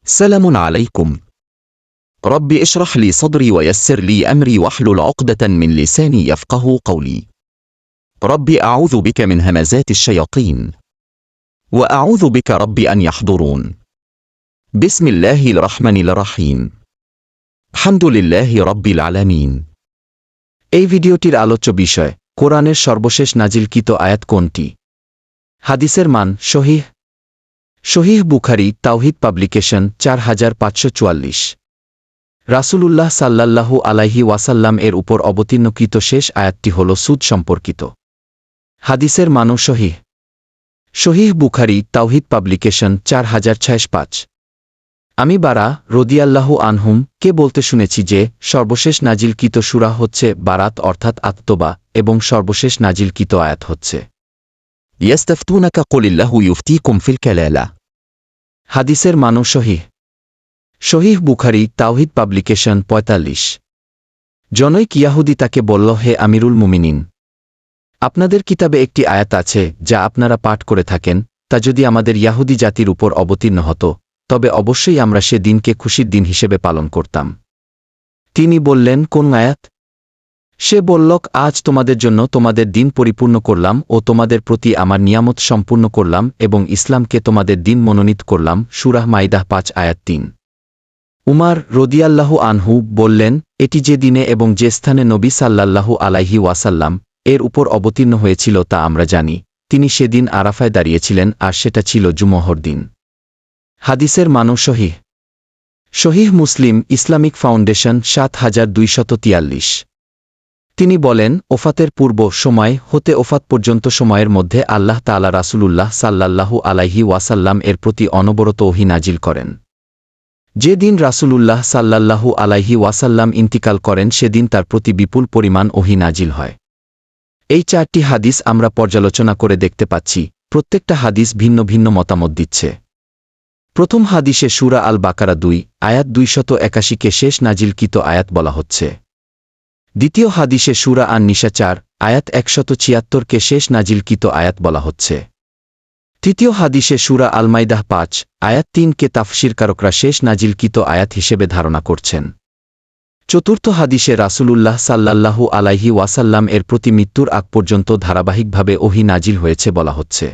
سلام عليكم. رب اشرح لي صدري ويسر لي أمري واحلل عقدة من لساني يفقه قولي. رب أعوذ بك من همزات الشياطين وأعوذ بك رب أن يحضرون. بسم الله الرحمن الرحيم. الحمد لله رب العالمين। এই ভিডিওটির আলোচ্য বিষয় কোরআনের সর্বশেষ নাজিলকৃত আয়াত কোনটি? হাদিসের মান সহিহ বুখারী তাওহীদ পাবলিকেশন 4544। রাসূলুল্লাহ সাল্লাল্লাহু আলাইহি ওয়াসাল্লাম এর উপর অবতীর্ণকৃত শেষ আয়াতটি হল সুদ সম্পর্কিত। হাদিসের মানও সহিহ বুখারী তাওহীদ পাবলিকেশন 4065। আমি বারা রাদিয়াল্লাহু আনহুম কে বলতে শুনেছি যে সর্বশেষ নাজিলকৃত সূরা হচ্ছে বারাত অর্থাৎ আত-তওবা এবং সর্বশেষ নাজিলকৃত আয়াত হচ্ছে ইয়াস্তাফতুনাকা কুলিল্লাহু ইউফতিকুম ফিল কালালা। হাদিসের মানও সহিহ বুখারী তাওহীদ পাবলিকেশন 45। জনৈক ইয়াহুদী তাকে বলল, হে আমিরুল মুমিনিন, আপনাদের কিতাবে একটি আয়াত আছে যা আপনারা পাঠ করে থাকেন, তা যদি আমাদের ইয়াহুদী জাতির উপর অবতীর্ণ হতো তবে অবশ্যই আমরা সে দিনকে খুশির দিন হিসেবে পালন করতাম। তিনি বললেন, কোন আয়াত? সে বলল, আজ তোমাদের জন্য তোমাদের দিন পরিপূর্ণ করলাম ও তোমাদের প্রতি আমার নিয়ামত সম্পূর্ণ করলাম এবং ইসলামকে তোমাদের দিন মনোনীত করলাম। সূরা মাইদা 5 আয়াত 3। উমার রাদিয়াল্লাহু আনহু বললেন, এটি যে দিনে এবং যে স্থানে নবী সাল্লাল্লাহু আলাইহি ওয়াসাল্লাম এর উপর অবতীর্ণ হয়েছিল তা আমরা জানি। তিনি সেদিন আরাফায় দাঁড়িয়েছিলেন আর সেটা ছিল জুমহর দিন। হাদিসের মানও সহিহ মুসলিম ইসলামিক ফাউন্ডেশন 7243। তিনি বলেন, ওফাতের পূর্ব সময় হতে ওফাত পর্যন্ত সময়ের মধ্যে আল্লাহ তাআলা রাসূলুল্লাহ সাল্লাল্লাহু আলাইহি ওয়াসাল্লাম এর প্রতি অনবরত ওহী নাজিল করেন। যে দিন রাসূলুল্লাহ সাল্লাল্লাহু আলাইহি ওয়াসাল্লাম ইন্তিকাল করেন সেদিন তার প্রতি বিপুল পরিমাণ ওহী নাজিল হয়। এই 4টি হাদিস আমরা পর্যালোচনা করে দেখতে পাচ্ছি প্রত্যেকটা হাদিস ভিন্ন ভিন্ন মতামত দিচ্ছে। প্রথম হাদিসে সূরা আল বাকারা 2 আয়াত 281কে শেষ নাজিলকৃত আয়াত বলা হচ্ছে। দ্বিতীয় হাদিসে সূরা আন-নিসা 4 আয়াত 176কে শেষ নাজিলকৃত আয়াত বলা হচ্ছে। তৃতীয় হাদিসে সূরা আল মাইদা 5 আয়াত 3কে তাফসীরকারকরা শেষ নাজিলকৃত আয়াত হিসেবে ধারণা করছেন। চতুর্থ হাদিসে রাসূলুল্লাহ সাল্লাল্লাহু আলাইহি ওয়াসাল্লাম এর প্রতি মৃত্যুর আগ পর্যন্ত ধারাবাহিকভাবে ওহী নাজিল হয়েছে বলা হচ্ছে।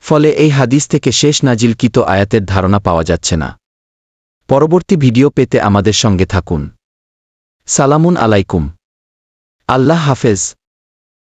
ফলে এই হাদিস থেকে শেষ নাজিলকৃত আয়াতের ধারণা পাওয়া যাচ্ছে না। পরবর্তী ভিডিও পেতে আমাদের সঙ্গে থাকুন। সালামুন আলাইকুম। আল্লাহ হাফেজ।